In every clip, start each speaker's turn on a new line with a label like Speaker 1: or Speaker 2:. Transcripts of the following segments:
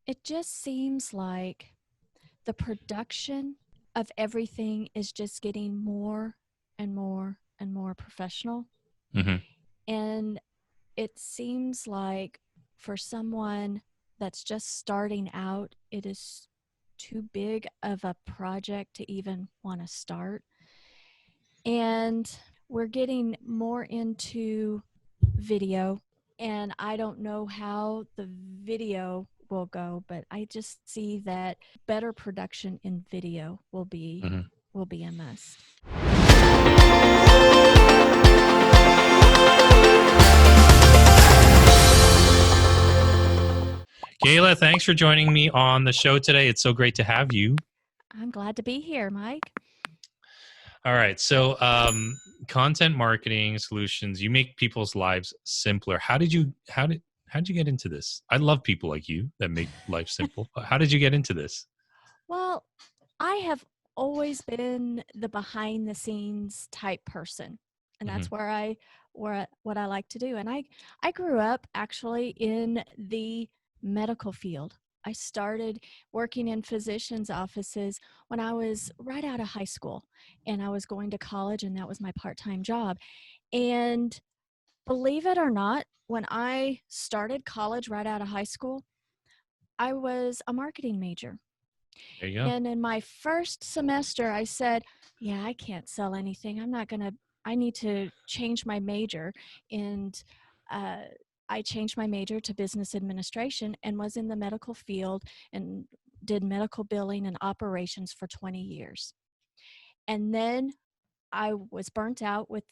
Speaker 1: It just seems like the production of everything is just getting more and more and more professional.
Speaker 2: Hmm.
Speaker 1: And it seems like for someone that's just starting out, it is too big of a project to even want to start. And we're getting more into video, and I don't know how the video will go, but I just see that better production in video
Speaker 2: Hmm.
Speaker 1: will be a must.
Speaker 2: Gayla, thanks for joining me on the show today. It's so great to have you.
Speaker 1: I'm glad to be here, Mike.
Speaker 2: All right. So, content marketing solutions, you make people's lives simpler. How did you get into this? I love people like you that make life simple. How did you get into this?
Speaker 1: Well, I have always been the behind the scenes type person, and
Speaker 2: Hmm.
Speaker 1: that's what I like to do. And I grew up actually in the medical field. I started working in physicians' offices when I was right out of high school, and I was going to college, and that was my part-time job. And believe it or not, when I started college right out of high school, I was a marketing major.
Speaker 2: There you go.
Speaker 1: And in my first semester, I said, yeah, I can't sell anything. I need to change my major. And uh, I changed my major to business administration and was in the medical field and did medical billing and operations for 20 years. And then I was burnt out with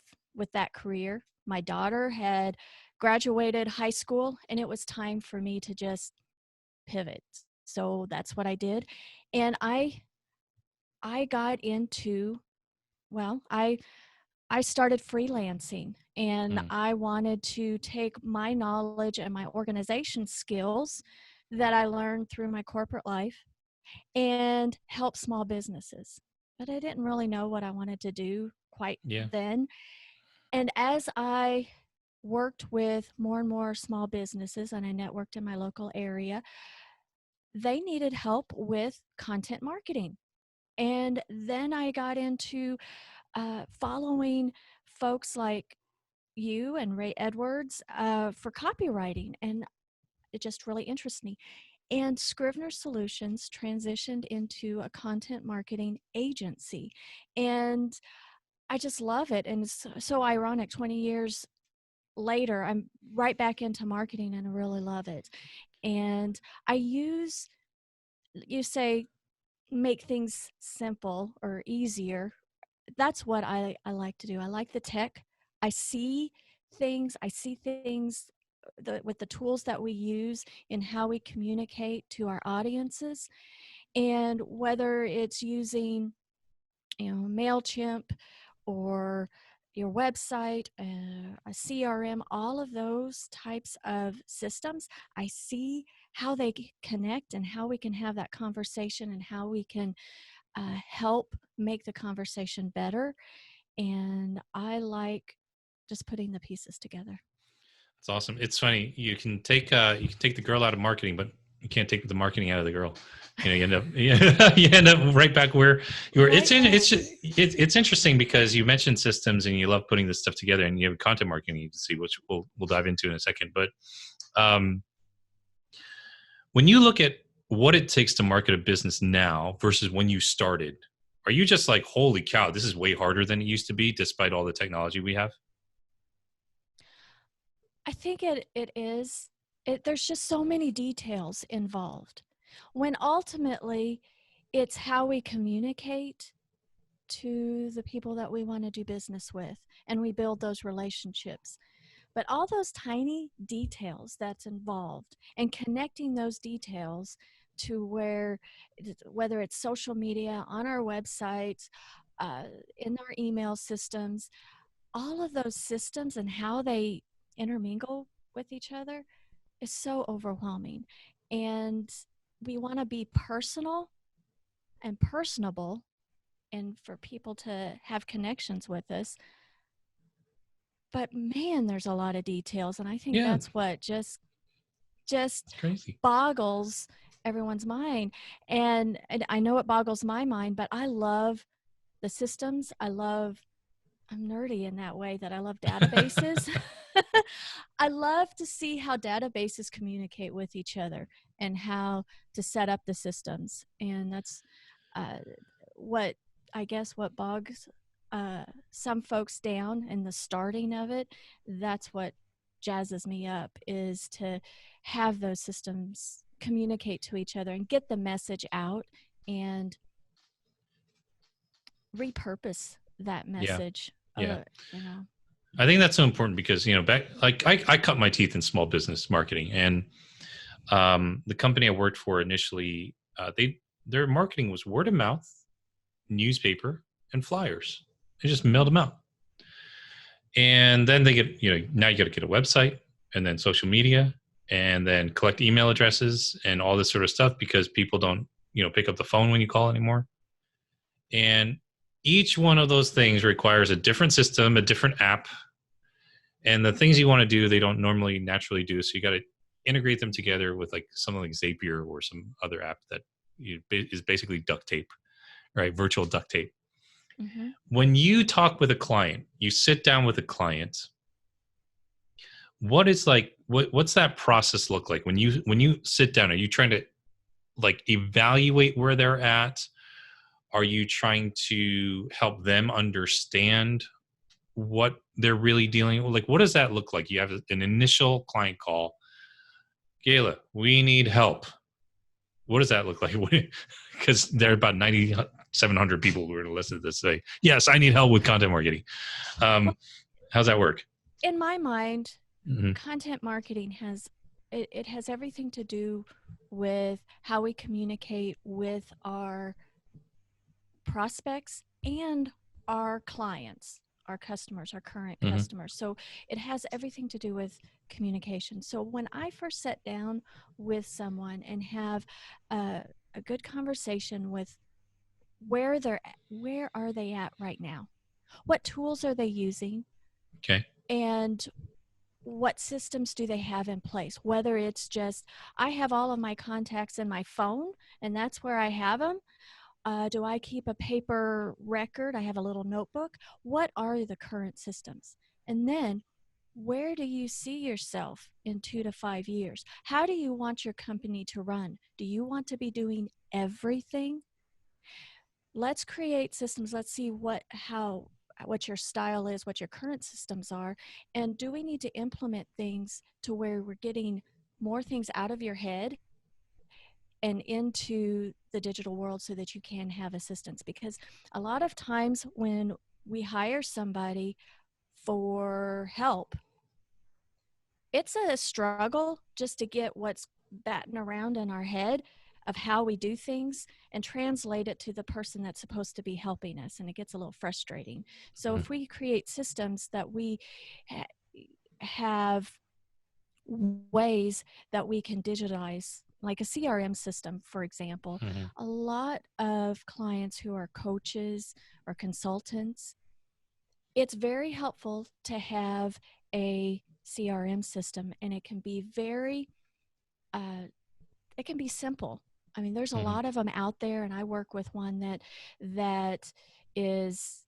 Speaker 1: that career. My daughter had graduated high school, and it was time for me to just pivot. So that's what I did. And I got into, well, I started freelancing, and
Speaker 2: Mm.
Speaker 1: I wanted to take my knowledge and my organization skills that I learned through my corporate life and help small businesses. But I didn't really know what I wanted to do quite
Speaker 2: Yeah.
Speaker 1: then. And as I worked with more and more small businesses and I networked in my local area, they needed help with content marketing. And then I got into following folks like you and Ray Edwards for copywriting, and it just really interests me. And Scrivener Solutions transitioned into a content marketing agency, and I just love it. And it's so ironic. 20 years later, I'm right back into marketing, and I really love it. And I use, you say, make things simple or easier. That's what I like to do. I like the tech. I see things with the tools that we use in how we communicate to our audiences. And whether it's using, MailChimp or your website, a CRM, all of those types of systems, I see how they connect and how we can have that conversation and how we can help make the conversation better. And I like just putting the pieces together.
Speaker 2: It's awesome. It's funny. You can take the girl out of marketing, but you can't take the marketing out of the girl. You end up you end up right back where you were.
Speaker 1: Right back.
Speaker 2: It's interesting because you mentioned systems and you love putting this stuff together, and you have content marketing agency, which we'll dive into in a second. But um, when you look at what it takes to market a business now versus when you started, are you just like, holy cow, this is way harder than it used to be, despite all the technology we have?
Speaker 1: I think it is. There's just so many details involved. When ultimately it's how we communicate to the people that we want to do business with and we build those relationships. But all those tiny details that's involved and connecting those details to whether it's social media, on our websites, uh, in our email systems, all of those systems and how they intermingle with each other is so overwhelming. And we want to be personal and personable and for people to have connections with us. But man, there's a lot of details. And I think
Speaker 2: Yeah,
Speaker 1: that's what just
Speaker 2: it's crazy.
Speaker 1: boggles everyone's mind. And I know it boggles my mind, but I love the systems. I'm nerdy in that way that I love databases. I love to see how databases communicate with each other and how to set up the systems. And that's uh, what I guess what bogs some folks down in the starting of it. That's what jazzes me up, is to have those systems communicate to each other and get the message out and repurpose that
Speaker 2: Yeah.
Speaker 1: message.
Speaker 2: Yeah.
Speaker 1: You know.
Speaker 2: I think that's so important because, back, like I cut my teeth in small business marketing, and the company I worked for initially, their marketing was word of mouth, newspaper, and flyers. They just mailed them out. And then they get, now you got to get a website, and then social media, and then collect email addresses and all this sort of stuff, because people don't, pick up the phone when you call anymore. And each one of those things requires a different system, a different app, and the things you want to do, they don't normally naturally do. So you got to integrate them together with like something like Zapier or some other app that is basically duct tape, right? Virtual duct tape.
Speaker 1: Mm-hmm.
Speaker 2: When you talk with a client, you sit down with a client. What's that process look like when you sit down? Are you trying to like evaluate where they're at? Are you trying to help them understand what they're really dealing with? Like, what does that look like? You have an initial client call. Gayla, we need help. What does that look like? Because there are about 9,700 people who are going to listen to this say, yes, I need help with content marketing.
Speaker 1: Well,
Speaker 2: How's that work?
Speaker 1: in my mind,
Speaker 2: Mm-hmm.
Speaker 1: content marketing it has everything to do with how we communicate with our prospects and our clients, our customers, our current
Speaker 2: Mm-hmm.
Speaker 1: customers. So it has everything to do with communication. So when I first sit down with someone and have a good conversation with where are they at right now? What tools are they using?
Speaker 2: Okay.
Speaker 1: And what systems do they have in place? Whether it's just, I have all of my contacts in my phone and that's where I have them. Do I keep a paper record? I have a little notebook. What are the current systems? And then, where do you see yourself in 2 to 5 years? How do you want your company to run? Do you want to be doing everything? Let's create systems. Let's see what your style is, what your current systems are, and do we need to implement things to where we're getting more things out of your head and into the digital world so that you can have assistance? Because a lot of times when we hire somebody for help, it's a struggle just to get what's batting around in our head of how we do things and translate it to the person that's supposed to be helping us, and it gets a little frustrating. So
Speaker 2: Mm-hmm.
Speaker 1: if we create systems that we ha- have ways that we can digitize, like a CRM system, for example,
Speaker 2: Mm-hmm.
Speaker 1: a lot of clients who are coaches or consultants, it's very helpful to have a CRM system, and it can be uh, it can be simple. I mean, there's a
Speaker 2: Mm-hmm.
Speaker 1: lot of them out there, and I work with one that is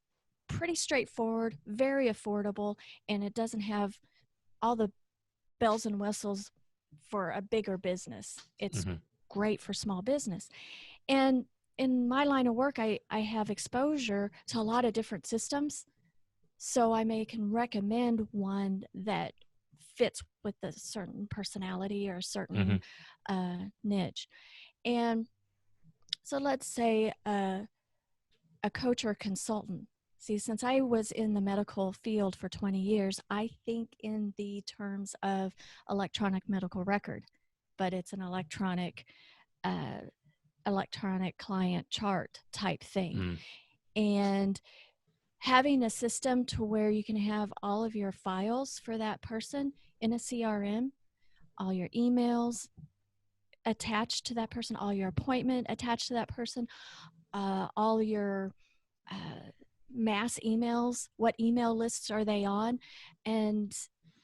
Speaker 1: pretty straightforward, very affordable, and it doesn't have all the bells and whistles for a bigger business. It's
Speaker 2: Mm-hmm.
Speaker 1: great for small business. And in my line of work, I have exposure to a lot of different systems. So can recommend one that fits with a certain personality or a
Speaker 2: Mm-hmm.
Speaker 1: certain niche. And so let's say a coach or consultant. See, since I was in the medical field for 20 years, I think in the terms of electronic medical record, but it's an uh, electronic client chart type thing.
Speaker 2: Mm-hmm.
Speaker 1: And having a system to where you can have all of your files for that person in a CRM, all your emails attached to that person, all your appointment attached to that person, all your mass emails, what email lists are they on, and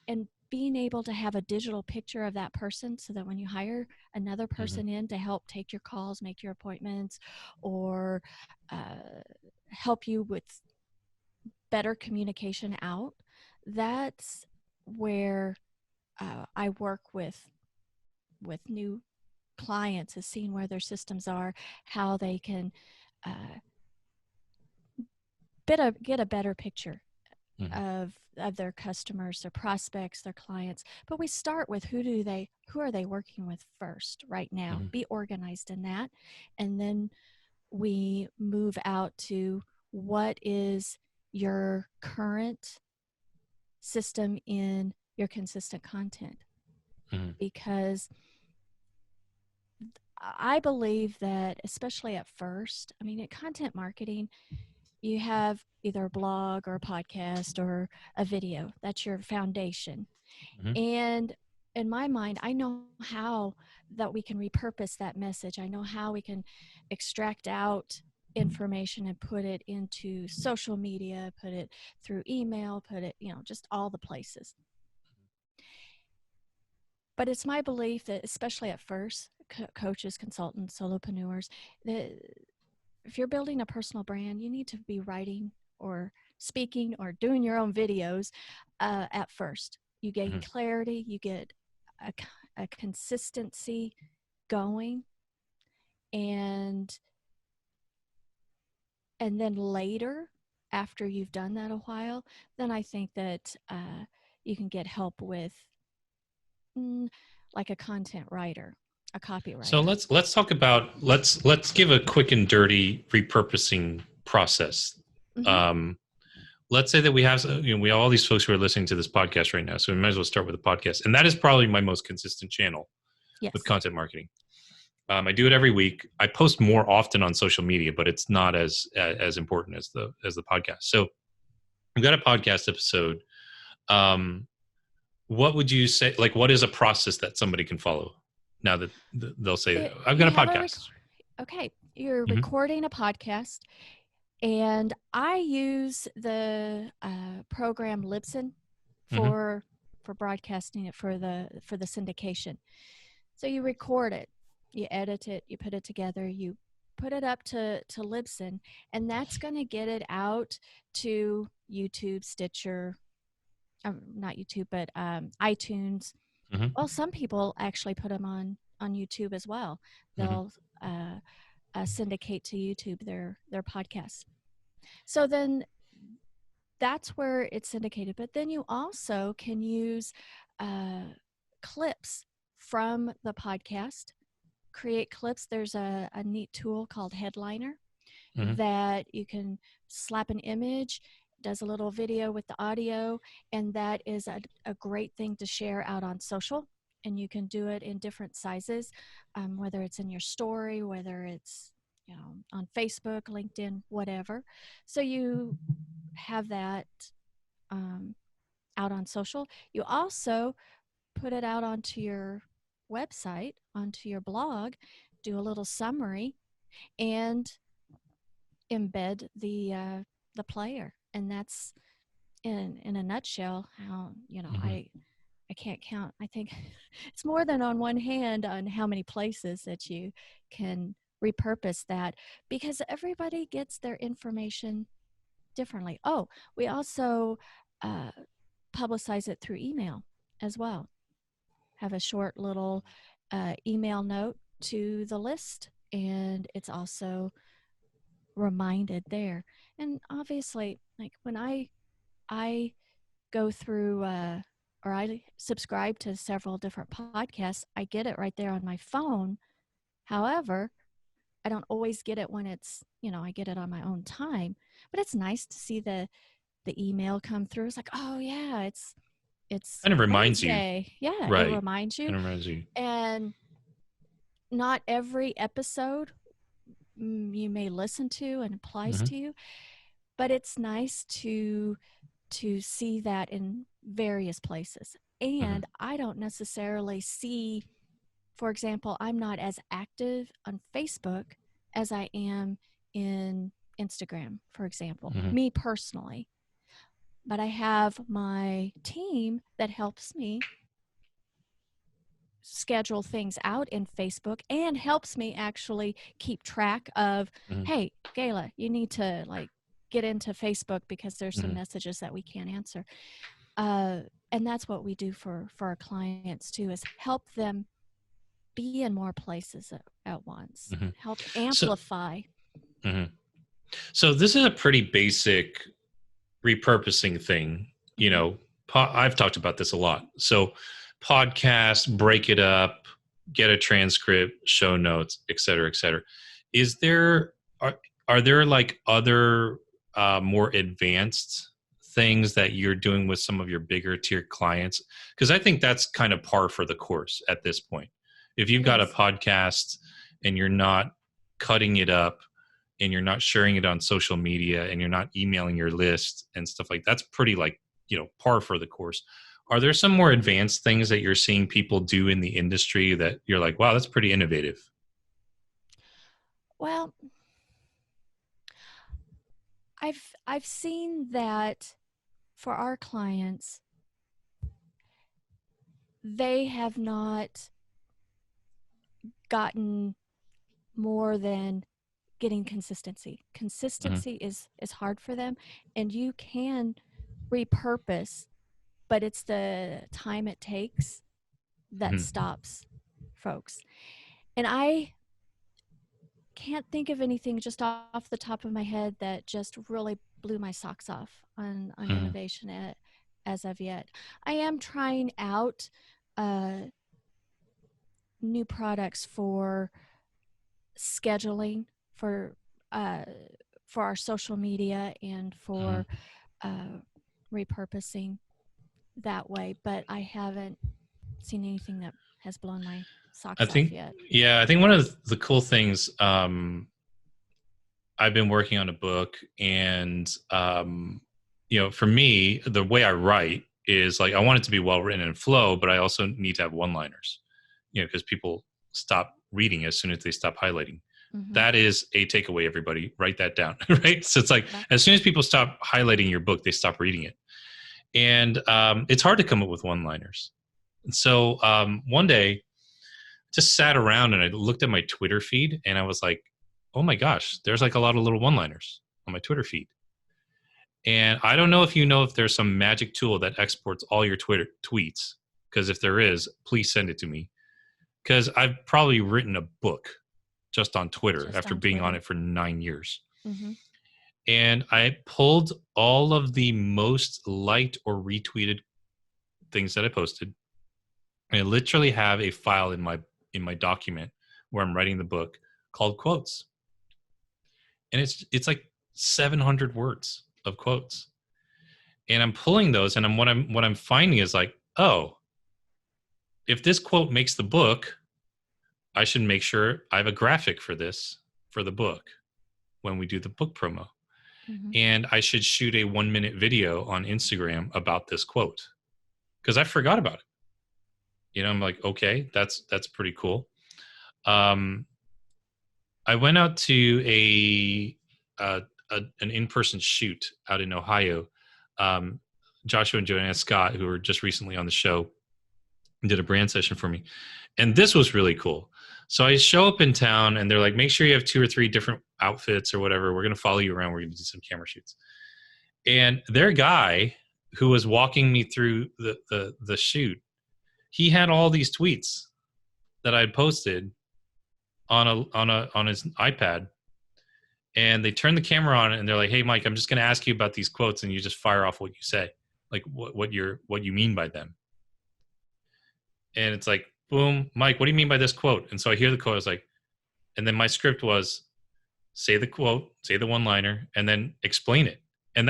Speaker 1: and being able to have a digital picture of that person so that when you hire another
Speaker 2: Mm-hmm.
Speaker 1: person in to help take your calls, make your appointments, or help you with better communication out, that's where I work with new clients, is seeing where their systems are, how they can uh, get a better picture
Speaker 2: Mm-hmm.
Speaker 1: of their customers, their prospects, their clients. But we start with who are they working with first right now?
Speaker 2: Mm-hmm.
Speaker 1: Be organized in that. And then we move out to what is your current system in your consistent content.
Speaker 2: Mm-hmm.
Speaker 1: Because I believe that, especially at first, I mean, at content marketing, you have either a blog or a podcast or a video. That's your foundation.
Speaker 2: Mm-hmm.
Speaker 1: And in my mind, I know how that we can repurpose that message. I know how we can extract out information and put it into social media, put it through email, put it, just all the places. But it's my belief that, especially at first, coaches, consultants, solopreneurs, that if you're building a personal brand, you need to be writing or speaking or doing your own videos at first. You gain
Speaker 2: Mm-hmm.
Speaker 1: clarity, you get a, a consistency going, and then later, after you've done that a while, then I think that you can get help with mm, like a content writer, a
Speaker 2: So
Speaker 1: copywriter.
Speaker 2: let's talk about let's give a quick and dirty repurposing process.
Speaker 1: Mm-hmm.
Speaker 2: Um, let's say that we have we have all these folks who are listening to this podcast right now, so we might as well start with a podcast, and that is probably my most consistent channel with
Speaker 1: Yes.
Speaker 2: content marketing. I do it every week. I post more often on social media, but it's not as important as the podcast. So I've got a podcast episode. Um, what would you say? Like, what is a process that somebody can follow? Now that they'll say, "I've got
Speaker 1: You
Speaker 2: a
Speaker 1: have
Speaker 2: podcast."
Speaker 1: okay, you're
Speaker 2: Mm-hmm.
Speaker 1: recording a podcast, and I use the program Libsyn
Speaker 2: Mm-hmm.
Speaker 1: for broadcasting it for the syndication. So you record it, you edit it, you put it together, you put it up to Libsyn, and that's going to get it out to YouTube, Stitcher, not YouTube, but iTunes.
Speaker 2: Mm-hmm.
Speaker 1: Well, some people actually put them on YouTube as well.
Speaker 2: Mm-hmm.
Speaker 1: They'll syndicate to YouTube their podcasts. So then that's where it's syndicated. But then you also can use clips from the podcast, create clips. There's a neat tool called Headliner
Speaker 2: Mm-hmm.
Speaker 1: that you can slap an image, does a little video with the audio, and that is a great thing to share out on social. And you can do it in different sizes, whether it's in your story, whether it's on Facebook, LinkedIn, whatever. So you have that um, out on social. You also put it out onto your website, onto your blog, do a little summary, and embed the player. And that's in a nutshell how
Speaker 2: Mm-hmm.
Speaker 1: I can't count. I think it's more than on one hand on how many places that you can repurpose that, because everybody gets their information differently. Oh, we also uh, publicize it through email as well. Have a short little email note to the list, and it's also reminded there. And obviously, like when I go through or I subscribe to several different podcasts, I get it right there on my phone. However, I don't always get it when it's, I get it on my own time. But it's nice to see the email come through. It's like, oh yeah, it's
Speaker 2: Kind of reminds you,
Speaker 1: Wednesday. Yeah, it
Speaker 2: right?
Speaker 1: reminds you.
Speaker 2: Kind of reminds you.
Speaker 1: And not every episode you may listen to and applies
Speaker 2: Mm-hmm.
Speaker 1: to you, but it's nice to see that in various places.
Speaker 2: Mm-hmm.
Speaker 1: And I don't necessarily see, for example, I'm not as active on Facebook as I am in Instagram, for example,
Speaker 2: Mm-hmm.
Speaker 1: me personally. but I have my team that helps me schedule things out in Facebook and helps me actually keep track of,
Speaker 2: Mhm.
Speaker 1: hey, Gayla, you need to like get into Facebook because there's some
Speaker 2: Mhm.
Speaker 1: messages that we can't answer. Uh, and that's what we do for our clients too, is help them be in more places at once,
Speaker 2: Mhm.
Speaker 1: help
Speaker 2: So,
Speaker 1: amplify.
Speaker 2: mhm. So this is a pretty basic repurposing thing. You
Speaker 1: Mm-hmm.
Speaker 2: know, I've talked about this a lot. So, podcast, break it up, get a transcript, show notes, et cetera, et cetera. Is there are there like other more advanced things that you're doing with some of your bigger tier clients? Because I think that's kind of par for the course at this point. If you've
Speaker 1: It
Speaker 2: got a
Speaker 1: is.
Speaker 2: podcast and you're not cutting it up and you're not sharing it on social media and you're not emailing your list and stuff like that's pretty like, par for the course. Are there some more advanced things that you're seeing people do in the industry that you're like, wow, that's pretty innovative?
Speaker 1: Well, I've seen that for our clients, they have not gotten more than getting consistency.
Speaker 2: Mm-hmm.
Speaker 1: Consistency is hard for them, and you can repurpose, but it's the time it takes that
Speaker 2: Mm-hmm.
Speaker 1: stops folks. And I can't think of anything just off the top of my head that just really blew my socks off on
Speaker 2: Mm-hmm.
Speaker 1: innovation as of yet. I am trying out uh, new products for scheduling for uh, for our social media and for
Speaker 2: Mm-hmm.
Speaker 1: uh, repurposing that way, but I haven't seen anything that has blown my
Speaker 2: I
Speaker 1: socks off
Speaker 2: think,
Speaker 1: yet.
Speaker 2: yeah, I think one of the cool things, I've been working on a book, and for me, the way I write is like I want it to be well written and flow, but I also need to have one-liners. Because people stop reading as soon as they stop highlighting.
Speaker 1: Mm-hmm.
Speaker 2: That is a takeaway. Everybody, write that down, right? So it's like
Speaker 1: Yep.
Speaker 2: as soon as people stop highlighting your book, they stop reading it, and it's hard to come up with one-liners. And so one day, just sat around and I looked at my Twitter feed and I was like, oh my gosh, there's like a lot of little one liners on my Twitter feed. And I don't know if there's some magic tool that exports all your Twitter tweets. Because if there is, please send it to me. Because I've probably written a book just on Twitter
Speaker 1: Just
Speaker 2: after
Speaker 1: on
Speaker 2: being on
Speaker 1: Twitter.
Speaker 2: it for 9 years.
Speaker 1: Mm-hmm.
Speaker 2: And I pulled all of the most liked or retweeted things that I posted. I literally have a file in my document where I'm writing the book called quotes, and it's like 700 words of quotes, and I'm pulling those, and what I'm finding is like, oh, if this quote makes the book, I should make sure I have a graphic for this for the book when we do the book promo,
Speaker 1: Mm-hmm.
Speaker 2: and I should shoot a 1-minute video on Instagram about this quote because I forgot about it. I'm like, okay, that's pretty cool. Um, I went out to uh, an in-person shoot out in Ohio. Um, Joshua and Joanna Scott, who were just recently on the show, did a brand session for me, and this was really cool. So I show up in town, and they're like, "Make sure you have 2 or 3 different outfits or whatever. We're going to follow you around. We're going to do some camera shoots." And their guy, who was walking me through the shoot, he had all these tweets that I had posted on his iPad, and they turn the camera on and they're like, "Hey, Mike, I'm just going to ask you about these quotes, and you just fire off what you say, like what you mean by them." And it's like, boom, Mike, what do you mean by this quote? And so I hear the quote. I was like, and then my script was say the quote, say the one liner, and then explain it. And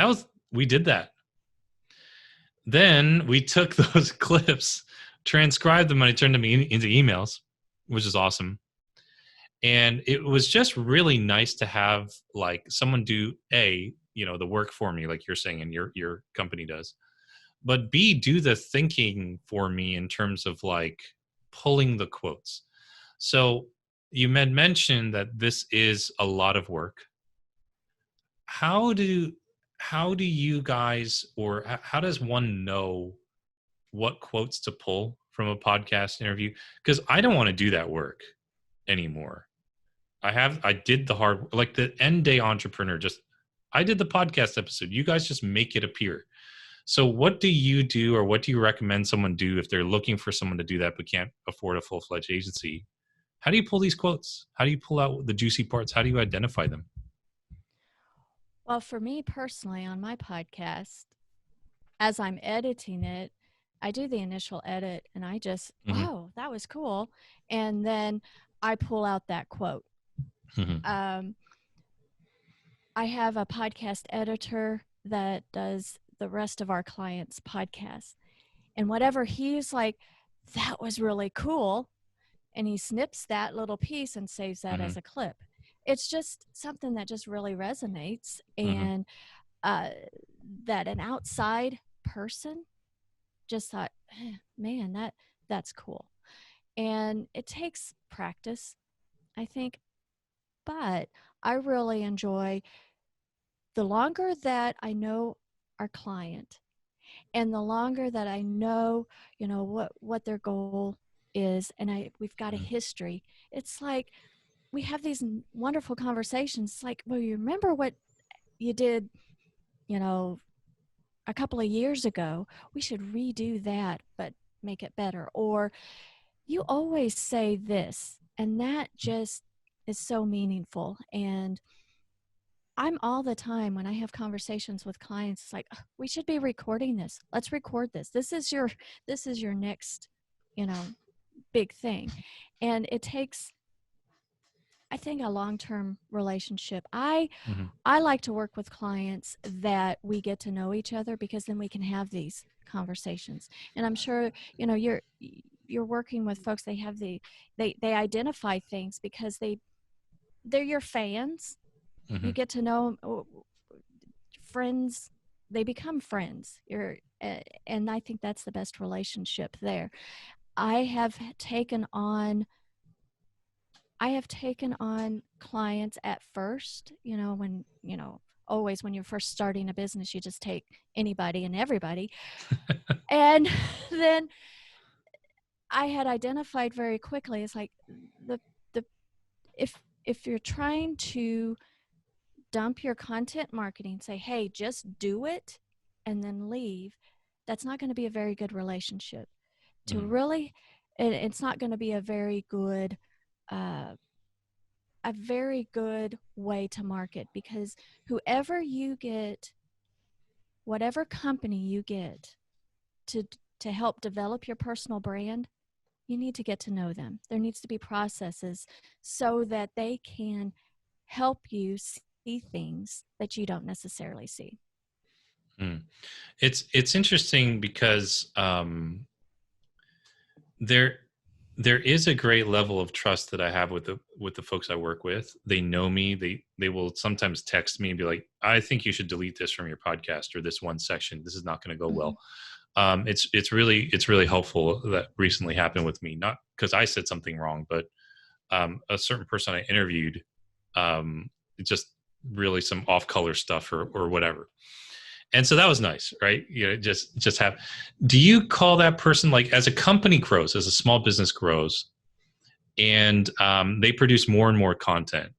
Speaker 2: we did that. Then we took those clips, transcribed them, and I turned them into emails, which is awesome. And it was just really nice to have like someone do the work for me, like you're saying, and your company does, but B, do the thinking for me in terms of like pulling the quotes. So you had mentioned that this is a lot of work. How do how do you guys, or how does one know what quotes to pull from a podcast interview? Because I don't want to do that work anymore. I did the hard, like the end day entrepreneur, just I did the podcast episode. You guys just make it appear. So what do you do, or what do you recommend someone do if they're looking for someone to do that but can't afford a full-fledged agency? How do you pull these quotes? How do you pull out the juicy parts? How do you identify them?
Speaker 1: Well, for me personally, on my podcast, as I'm editing it, I do the initial edit and I just,
Speaker 2: Mm-hmm.
Speaker 1: oh, that was cool. And then I pull out that quote.
Speaker 2: Mm-hmm.
Speaker 1: Um, I have a podcast editor that does the rest of our clients' podcasts. And whatever he's like, that was really cool. And he snips that little piece and saves that
Speaker 2: Mm-hmm.
Speaker 1: as a clip. It's just something that just really resonates.
Speaker 2: Mm-hmm.
Speaker 1: And uh, that an outside person just thought, man, that's cool. And it takes practice, I think, but I really enjoy the longer that I know our client and the longer that I know, what their goal is, and we've got a
Speaker 2: Mm-hmm.
Speaker 1: history. It's like we have these wonderful conversations. It's like, well, you remember what you did, you know, a couple of years ago? We should redo that, but make it better. Or you always say this, and that just is so meaningful. And I'm all the time when I have conversations with clients, it's like, we should be recording this. Let's record this. This is your next, you know, big thing. And it takes, I think, a long-term relationship.
Speaker 2: Mm-hmm.
Speaker 1: I like to work with clients that we get to know each other, because then we can have these conversations. And I'm sure, you're working with folks, they identify things because they're your fans.
Speaker 2: Mm-hmm.
Speaker 1: You get to know friends, they become friends. And I think that's the best relationship there. I have taken on I have taken on clients at first, when, always when you're first starting a business, you just take anybody and everybody. And then I had identified very quickly, it's like the if you're trying to dump your content marketing, say, hey, just do it and then leave, that's not going to be a very good relationship. To
Speaker 2: Mm-hmm.
Speaker 1: really, it's not going to be uh, a very good way to market, because whoever you get, whatever company you get to to help develop your personal brand, you need to get to know them. There needs to be processes so that they can help you see things that you don't necessarily see.
Speaker 2: Mm. It's interesting because there there is a great level of trust that I have with the folks I work with. They know me. They will sometimes text me and be like, "I think you should delete this from your podcast, or this one section. This is not going to go
Speaker 1: Mm-hmm.
Speaker 2: well." It's really helpful. That recently happened with me, not because I said something wrong, but a certain person I interviewed, just really some off color stuff or whatever. And so that was nice, right? Just have. Do you call that person, like, as a company grows, as a small business grows, and they produce more and more content,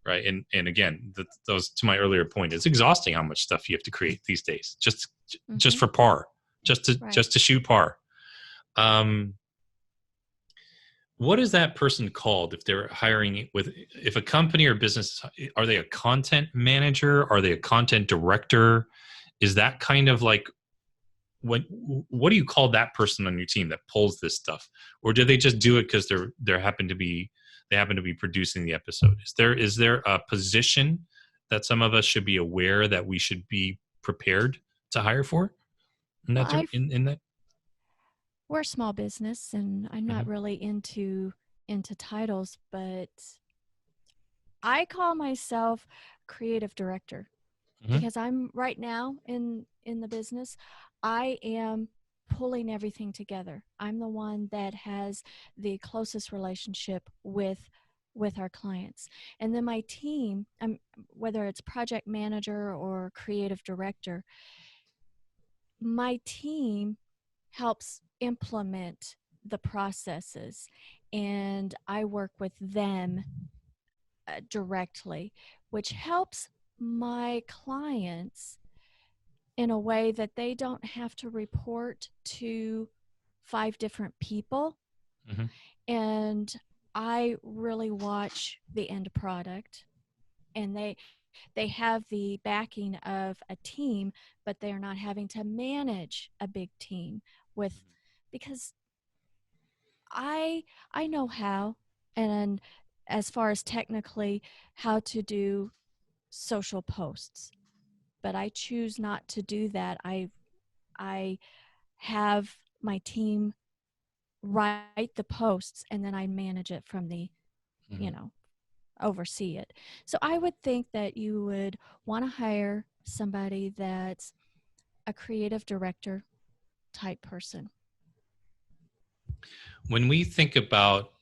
Speaker 2: right? And again, those, to my earlier point, it's exhausting how much stuff you have to create these days, just
Speaker 1: Mm-hmm.
Speaker 2: for par,
Speaker 1: Right.
Speaker 2: just to shoot par. Um, what is that person called if they're hiring with, if a company or business, are they a content manager? Are they a content director? Is that kind of like, what do you call that person on your team that pulls this stuff, or do they just do it because they happen to be producing the episode? Is there a position that some of us should be aware that we should be prepared to hire for in
Speaker 1: Well,
Speaker 2: that in that?
Speaker 1: we're a small business, and I'm
Speaker 2: Mm-hmm.
Speaker 1: not really into titles, but I call myself creative director,
Speaker 2: Mm-hmm.
Speaker 1: because I'm right now in the business. I am pulling everything together. I'm the one that has the closest relationship with with our clients. And then my team, whether it's project manager or creative director, my team helps implement the processes, and I work with them directly, which helps my clients in a way that they don't have to report to 5 different people.
Speaker 2: Hmm.
Speaker 1: And I really watch the end product, and they have the backing of a team, but they are not having to manage a big team with, because I know how, and as far as technically how to do social posts, but I choose not to do that. I have my team write the posts, and then I manage it from the, you
Speaker 2: Hmm.
Speaker 1: know, oversee it. So I would think that you would want to hire somebody that's a creative director type person.
Speaker 2: When we think about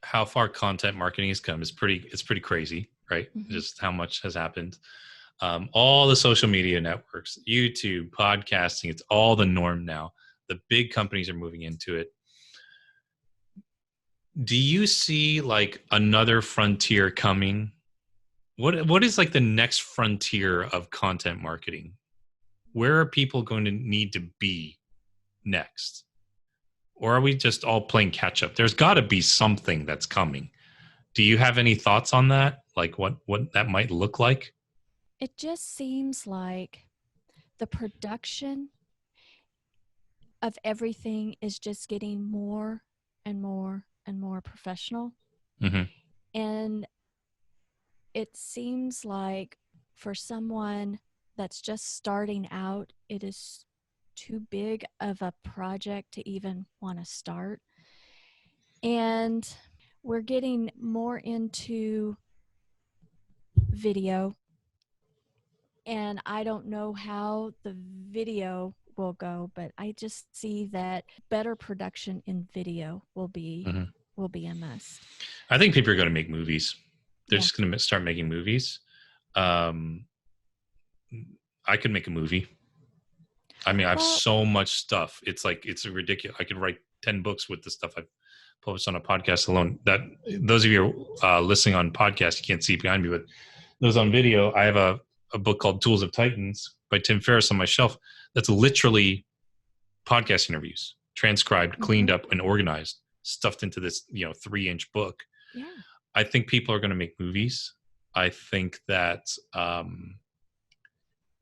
Speaker 2: how far content marketing has come, it's pretty crazy, right?
Speaker 1: Mm-hmm.
Speaker 2: Just how much has happened. All the social media networks, YouTube, podcasting, it's all the norm now. The big companies are moving into it. Do you see like another frontier coming? What is like the next frontier of content marketing? Where are people going to need to be next? Or are we just all playing catch up? There's got to be something that's coming. Do you have any thoughts on that? Like what that might look like?
Speaker 1: It just seems like the production of everything is just getting more and more and more professional.
Speaker 2: Hmm.
Speaker 1: And it seems like for someone that's just starting out, it is too big of a project to even want to start. And we're getting more into video, and I don't know how the video will go, but I just see that better production in video
Speaker 2: Hmm.
Speaker 1: will be a must.
Speaker 2: I think people are going to make movies. They're
Speaker 1: Yeah.
Speaker 2: just going to start making movies. Um, I could make a movie. I mean, I have
Speaker 1: Well,
Speaker 2: so much stuff. It's like it's ridiculous. I could write 10 books with the stuff I've published on a podcast alone. That those of you listening on podcast, you can't see behind me, but those on video, I have a book called Tools of Titans by Tim Ferriss on my shelf. That's literally podcast interviews, transcribed,
Speaker 1: mm-hmm.
Speaker 2: cleaned up, and organized, stuffed into this 3-inch book.
Speaker 1: Yeah.
Speaker 2: I think people are going to make movies. I think that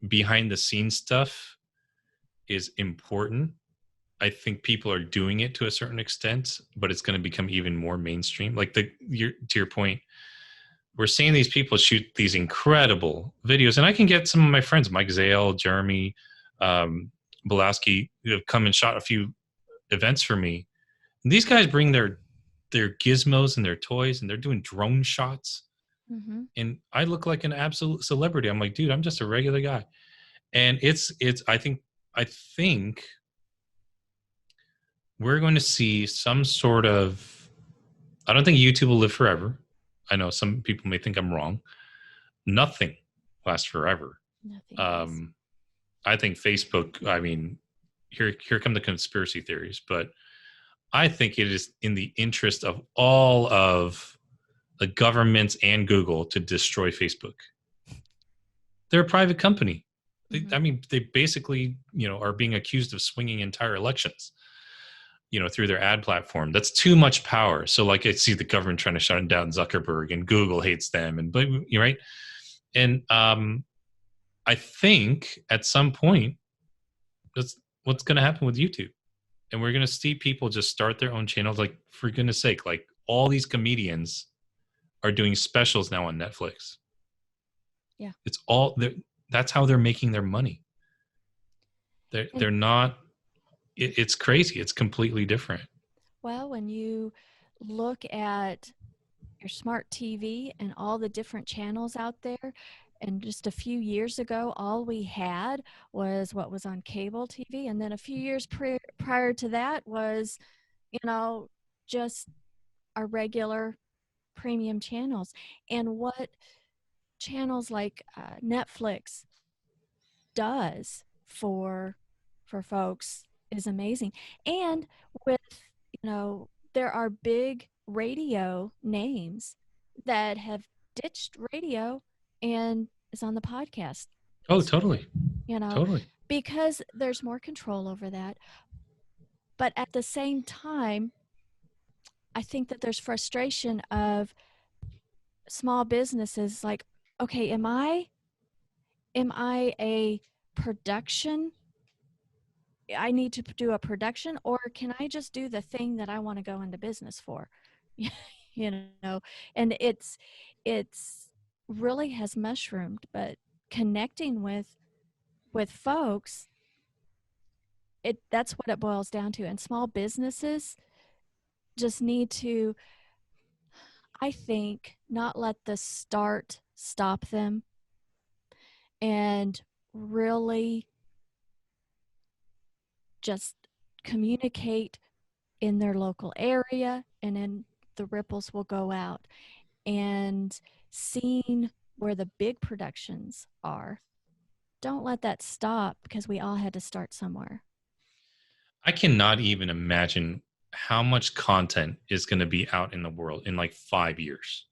Speaker 2: behind the scenes stuff is important. I think people are doing it to a certain extent, but it's going to become even more mainstream. Like to your point, we're seeing these people shoot these incredible videos, and I can get some of my friends, Mike Zale, Jeremy, um, Belaski, who have come and shot a few events for me. And these guys bring their gizmos and their toys, and they're doing drone shots.
Speaker 1: Mm-hmm.
Speaker 2: And I look like an absolute celebrity. I'm like, dude, I'm just a regular guy. And it's I think we're going to see some sort of, I don't think YouTube will live forever. I know some people may think I'm wrong. Nothing lasts forever.
Speaker 1: Nothing does.
Speaker 2: Um, I think Facebook, I mean, here come the conspiracy theories, but I think it is in the interest of all of the governments and Google to destroy Facebook. They're a private company.
Speaker 1: Mm-hmm.
Speaker 2: I mean, they basically, are being accused of swinging entire elections, through their ad platform. That's too much power. So, like, I see the government trying to shut down Zuckerberg, and Google hates them, and but you're right. And I think at some point, that's what's going to happen with YouTube, and we're going to see people just start their own channels. Like, for goodness sake, like all these comedians are doing specials now on Netflix.
Speaker 1: Yeah.
Speaker 2: It's all that's how they're making their money.
Speaker 1: And
Speaker 2: They're not. It's crazy. It's completely different.
Speaker 1: well, when you look at your smart TV and all the different channels out there, and just a few years ago, all we had was what was on cable TV. And then a few years prior to that was, you know, just our regular premium channels, and what channels like Netflix does for folks is amazing. And with, there are big radio names that have ditched radio and is on the podcast
Speaker 2: Oh,
Speaker 1: sphere,
Speaker 2: totally,
Speaker 1: you know,
Speaker 2: totally.
Speaker 1: because there's more control over that. But at the same time, I think that there's frustration of small businesses like, okay, am I a production? I need to do a production, or can I just do the thing that I want to go into business for? you know, and it's really has mushroomed, but connecting with folks, that's what it boils down to. And small businesses just need to, I think, not let the start stop them, and really just communicate in their local area, and then the ripples will go out. And seeing where the big productions are, don't let that stop, because we all had to start somewhere.
Speaker 2: I cannot even imagine how much content is going to be out in the world in like 5 years.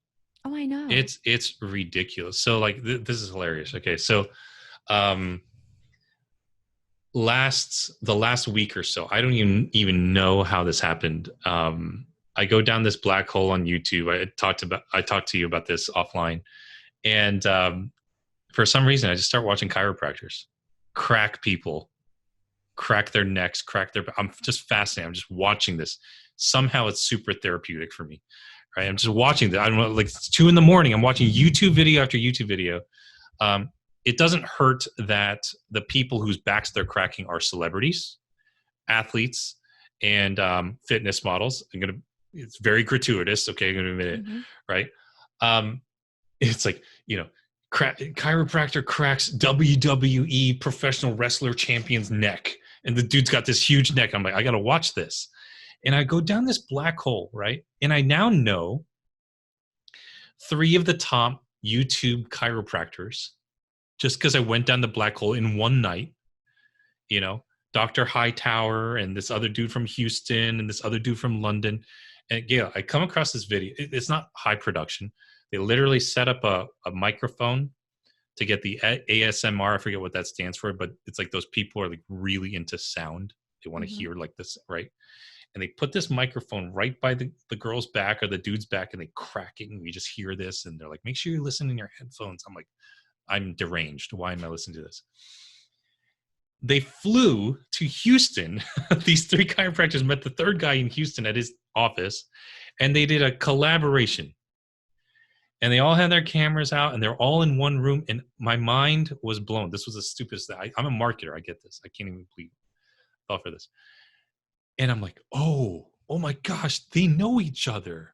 Speaker 1: Oh, I know.
Speaker 2: It's ridiculous. So like this is hilarious. Okay, so um the last week or so, I don't even know how this happened. I go down this black hole on YouTube. I talked to you about this offline, and for some reason I just start watching chiropractors crack people, crack their necks, crack their. I'm just fascinated. I'm just watching this. Somehow it's super therapeutic for me. Right? I'm just watching that. I don't know, like it's 2 a.m. I'm watching YouTube video after YouTube video. Um, it doesn't hurt that the people whose backs they're cracking are celebrities, athletes, and fitness models. It's very gratuitous. Okay, I'm gonna admit it,
Speaker 1: Mm-hmm.
Speaker 2: right? Um, it's like, chiropractor cracks WWE professional wrestler champion's neck, and the dude's got this huge neck. I'm like, I gotta watch this, and I go down this black hole, right? And I now know three of the top YouTube chiropractors just because I went down the black hole in one night. You know, Dr. Hightower and this other dude from Houston and this other dude from London. And yeah, I come across this video. It's not high production. They literally set up a microphone to get the ASMR. I forget what that stands for, but it's like those people are like really into sound. They want to
Speaker 1: Mm-hmm.
Speaker 2: hear like this, right? And they put this microphone right by the girl's back or the dude's back, and they crack it, and we just hear this. And they're like, make sure you listen in your headphones. I'm like, I'm deranged. Why am I listening to this? They flew to Houston. These three chiropractors met the third guy in Houston at his office, and they did a collaboration. And they all had their cameras out, and they're all in one room. And my mind was blown. This was the stupidest thing. I'm a marketer. I get this. I can't even believe I fell for this. And I'm like, oh my gosh, they know each other.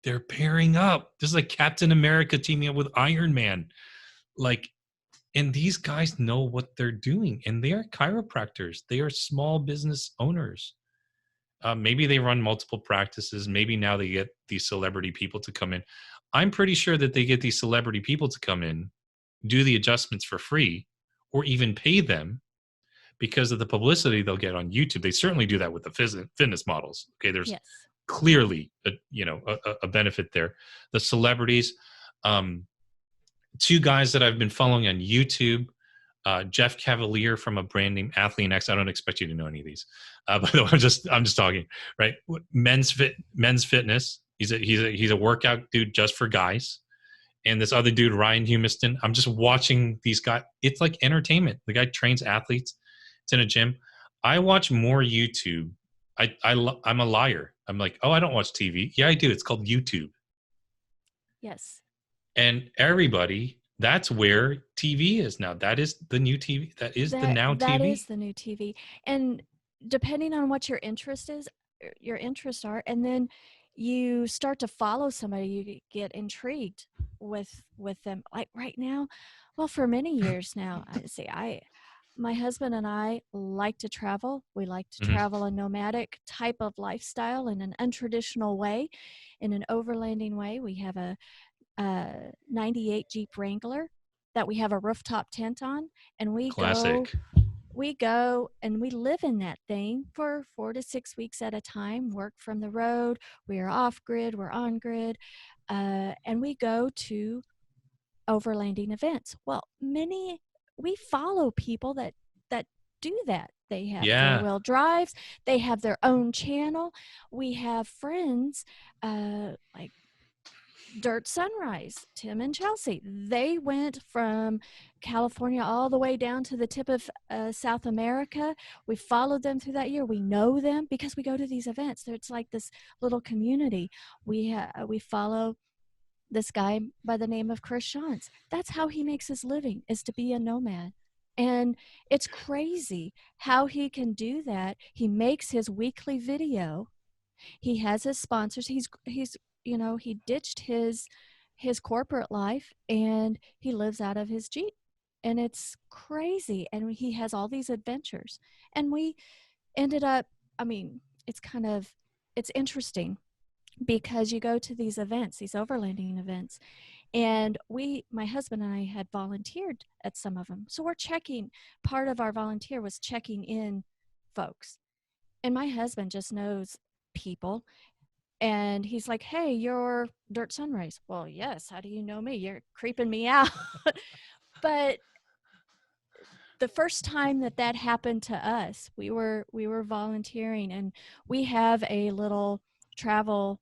Speaker 2: They're pairing up. This is like Captain America teaming up with Iron Man. Like, and these guys know what they're doing, and they are chiropractors. They are small business owners. Maybe they run multiple practices. Maybe now they get these celebrity people to come in. I'm pretty sure that they get these celebrity people to come in, do the adjustments for free, or even pay them because of the publicity they'll get on YouTube. They certainly do that with the fitness models. Okay, there's
Speaker 1: Yes.
Speaker 2: clearly a benefit there. The celebrities, two guys that I've been following on YouTube. Jeff Cavalier from a brand named Athlete X. I don't expect you to know any of these, but I'm just talking, right? Men's Fitness. He's a workout dude just for guys. And this other dude, Ryan Humiston. I'm just watching these guys. It's like entertainment. The guy trains athletes. It's in a gym. I watch more YouTube. I'm a liar. I'm like, oh, I don't watch TV. Yeah, I do. It's called YouTube.
Speaker 1: Yes.
Speaker 2: And everybody, that's where TV is now. That is the new TV. That is the now
Speaker 1: That is
Speaker 2: TV.
Speaker 1: the new TV. And depending on what your interests are, and then you start to follow somebody, you get intrigued with them. Like right now, well, for many years now, I see. my husband and I like to travel. We like to
Speaker 2: Hmm.
Speaker 1: travel a nomadic type of lifestyle in an untraditional way, in an overlanding way. We have a 98 Jeep Wrangler that we have a rooftop tent on, and
Speaker 2: Classic.
Speaker 1: we go and we live in that thing for 4 to 6 weeks at a time, work from the road. We are off grid, we're on grid, and we go to overlanding events. Well, we follow people that do that. They have
Speaker 2: Yeah.
Speaker 1: four-wheel drives, they have their own channel. We have friends like Dirt Sunrise, Tim and Chelsea. They went from California all the way down to the tip of South America. We followed them through that year. We know them because we go to these events. It's like this little community. We follow this guy by the name of Chris Shantz. That's how he makes his living, is to be a nomad. And it's crazy how he can do that. He makes his weekly video. He has his sponsors. He ditched his corporate life and he lives out of his Jeep. And it's crazy. And he has all these adventures. And we ended up, I mean, it's interesting because you go to these events, these overlanding events, and my husband and I had volunteered at some of them. So part of our volunteer was checking in folks. And my husband just knows people. And he's like, "Hey, you're Dirt Sunrise." Well, yes. How do you know me? You're creeping me out. But the first time that happened to us, we were volunteering, and we have a little travel,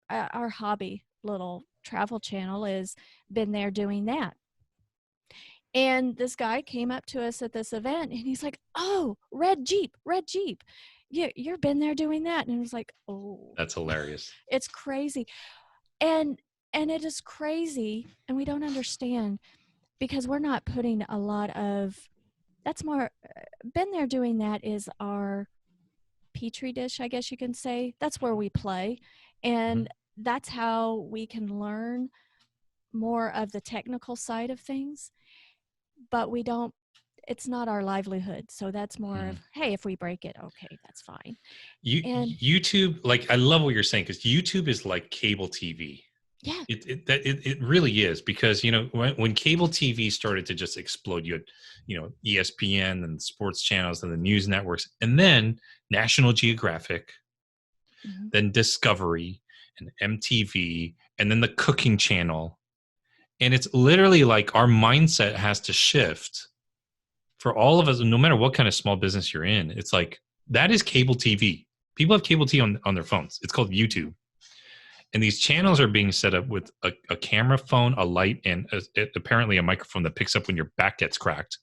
Speaker 1: our hobby little travel channel is been there doing that. And this guy came up to us at this event and he's like, "Oh, red Jeep, red Jeep. You've been there doing that." And it was like, "Oh,
Speaker 2: That's hilarious.
Speaker 1: it's crazy." And it is crazy, and we don't understand because we're not putting a lot of that's more been there doing that is our petri dish, I guess you can say. That's where we play.
Speaker 2: Hmm.
Speaker 1: And that's how we can learn more of the technical side of things, but we don't it's not our livelihood. So that's more
Speaker 2: Hmm.
Speaker 1: of, hey, if we break it, okay, that's fine. And
Speaker 2: YouTube, like I love what you're saying because YouTube is like cable TV.
Speaker 1: yeah.
Speaker 2: It really is because when cable TV started to just explode, you had ESPN and sports channels and the news networks, and then National Geographic,
Speaker 1: Mhm.
Speaker 2: then Discovery and MTV, and then the Cooking Channel, and it's literally like our mindset has to shift for all of us, no matter what kind of small business you're in. It's like that is cable TV. People have cable TV on their phones. It's called YouTube. And these channels are being set up with a camera phone, a light, and apparently a microphone that picks up when your back gets cracked.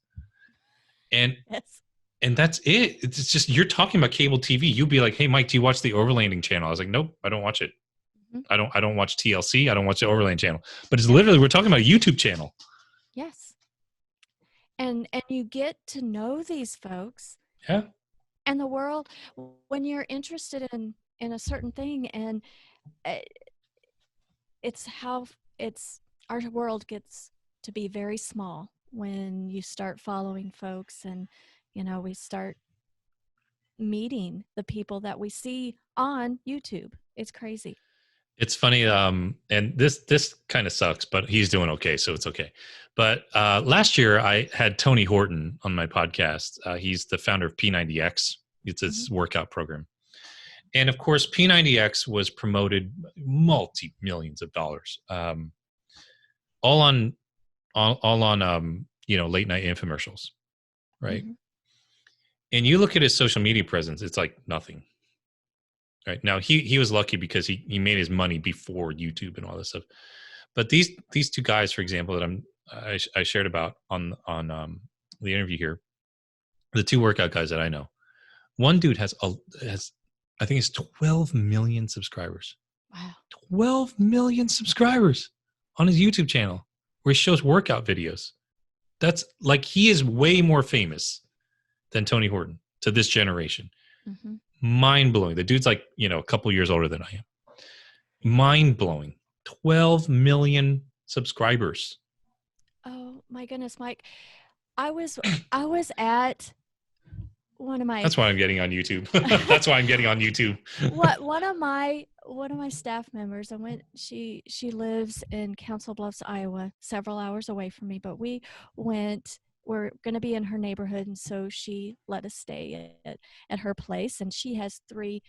Speaker 2: And
Speaker 1: Yes.
Speaker 2: and that's it. It's just you're talking about cable TV. You'll be like, "Hey, Mike, do you watch the Overlanding channel?" I was like, "Nope, I don't watch it.
Speaker 1: Mhm.
Speaker 2: I don't watch TLC. I don't watch the Overland channel." But it's
Speaker 1: Yes.
Speaker 2: literally we're talking about a YouTube channel.
Speaker 1: Yes. And you get to know these folks
Speaker 2: Yeah,
Speaker 1: and the world when you're interested in a certain thing. And uh, it's how it's our world gets to be very small when you start following folks, and we start meeting the people that we see on YouTube. It's crazy.
Speaker 2: it's funny. And this kind of sucks, but he's doing okay, so it's okay. But last year I had Tony Horton on my podcast. He's the founder of P90X. It's
Speaker 1: Hmm.
Speaker 2: his workout program. And of course, P90X was promoted multi millions of dollars, all on all on late night infomercials, right?
Speaker 1: Hmm.
Speaker 2: And you look at his social media presence, it's like nothing. Right now, he was lucky because he made his money before YouTube and all this stuff. But these two guys, for example, that I shared about on the interview here, the two workout guys that I know, one dude has I think it's 12 million subscribers.
Speaker 1: Wow.
Speaker 2: 12 million subscribers on his YouTube channel where he shows workout videos. That's like he is way more famous than Tony Horton to this generation.
Speaker 1: Hmm.
Speaker 2: Mind blowing. The dude's like, a couple years older than I am. Mind blowing. 12 million subscribers.
Speaker 1: Oh my goodness, Mike. I was I was at one of my
Speaker 2: That's why I'm getting on YouTube. That's why I'm getting on YouTube.
Speaker 1: one of my staff members. I went. She lives in Council Bluffs, Iowa, several hours away from me. But we went. We're going to be in her neighborhood, and so she let us stay at her place. And she has three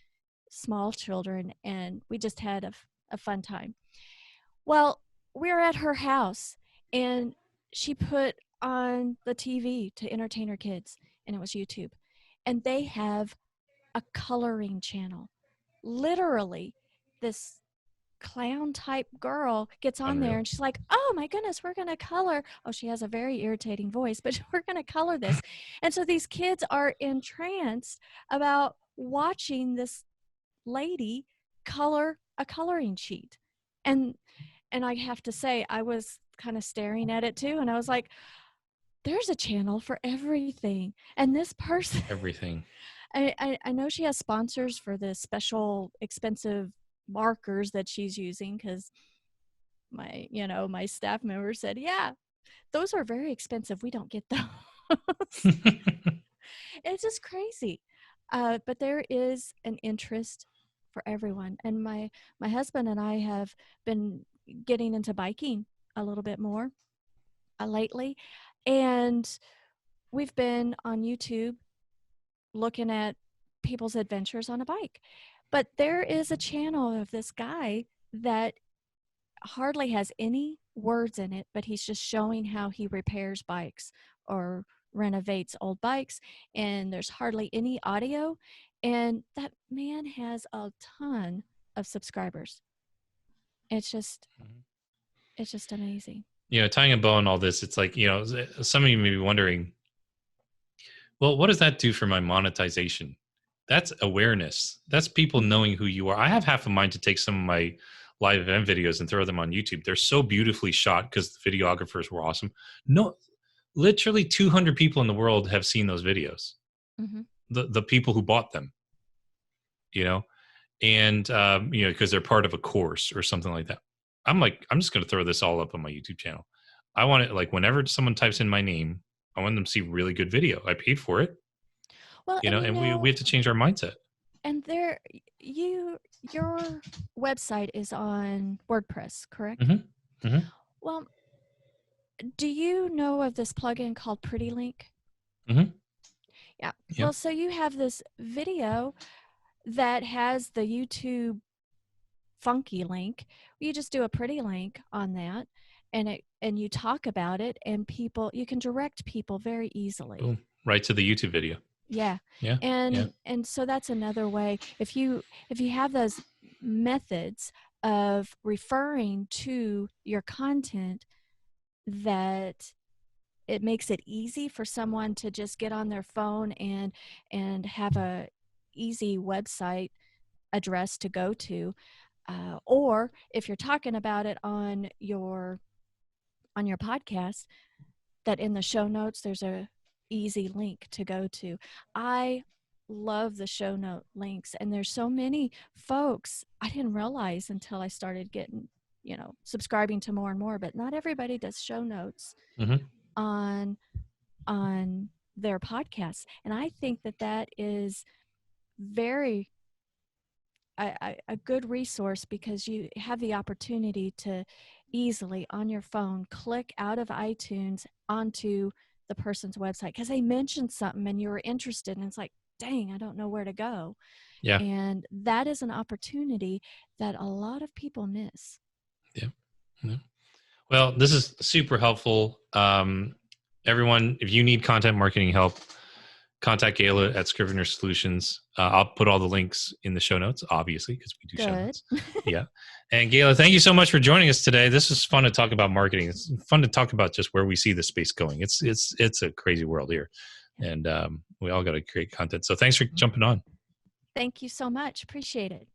Speaker 1: small children, and we just had a fun time. Well, we were at her house, and she put on the TV to entertain her kids, and it was YouTube. And they have a coloring channel. Literally, this clown type girl gets on there
Speaker 2: Unreal.
Speaker 1: and she's like, "Oh my goodness, we're going to color." Oh, she has a very irritating voice, but we're going to color this. And so these kids are entranced about watching this lady color a coloring sheet. And I have to say, I was kind of staring at it too, and I was like, there's a channel for everything. And this person,
Speaker 2: Everything.
Speaker 1: I know she has sponsors for the special expensive markers that she's using, because my staff member said, yeah, those are very expensive. We don't get those. It's just crazy. But there is an interest for everyone. And my husband and I have been getting into biking a little bit more lately. And we've been on YouTube looking at people's adventures on a bike. But there is a channel of this guy that hardly has any words in it, but he's just showing how he repairs bikes or renovates old bikes, and there's hardly any audio. And that man has a ton of subscribers. It's just it's just amazing.
Speaker 2: Tying a bow on all this, it's like, some of you may be wondering, well, what does that do for my monetization? That's awareness. That's people knowing who you are. I have half a mind to take some of my live event videos and throw them on YouTube. They're so beautifully shot because the videographers were awesome. No, literally 200 people in the world have seen those videos.
Speaker 1: Mm-hmm.
Speaker 2: The people who bought them, and because they're part of a course or something like that. I'm like, I'm just going to throw this all up on my YouTube channel. I want it, like, whenever someone types in my name, I want them to see really good video. I paid for it,
Speaker 1: Well, and
Speaker 2: and we have to change our mindset.
Speaker 1: and there your website is on WordPress, correct?
Speaker 2: Mm-hmm. Mm-hmm.
Speaker 1: Well, do you know of this plugin called Pretty Link?
Speaker 2: Mm-hmm.
Speaker 1: Yeah.
Speaker 2: Yeah.
Speaker 1: Well, so you have this video that has the YouTube funky link. You just do a pretty link on that, and you talk about it, and you can direct people very easily.
Speaker 2: Boom. Right to the YouTube video.
Speaker 1: Yeah.
Speaker 2: Yeah.
Speaker 1: And so that's another way. If you have those methods of referring to your content, that it makes it easy for someone to just get on their phone and have a easy website address to go to. Or if you're talking about it on your podcast, that in the show notes there's a easy link to go to. I love the show note links, and there's so many folks I didn't realize until I started getting, subscribing to more and more, but not everybody does show notes
Speaker 2: Mm-hmm.
Speaker 1: on their podcasts. And I think that is very a good resource, because you have the opportunity to easily on your phone click out of iTunes onto the person's website because they mentioned something and you were interested, and it's like, dang, I don't know where to go.
Speaker 2: Yeah.
Speaker 1: And that is an opportunity that a lot of people miss.
Speaker 2: Yeah. Yeah. Well, this is super helpful. Everyone, if you need content marketing help, contact Gayla at Scrivener Solutions. I'll put all the links in the show notes, obviously, because we do show notes. Yeah. And Gayla, thank you so much for joining us today. This is fun to talk about marketing. It's fun to talk about just where we see the space going. It's a crazy world here, and we all got to create content. So thanks for jumping on.
Speaker 1: Thank you so much. Appreciate it.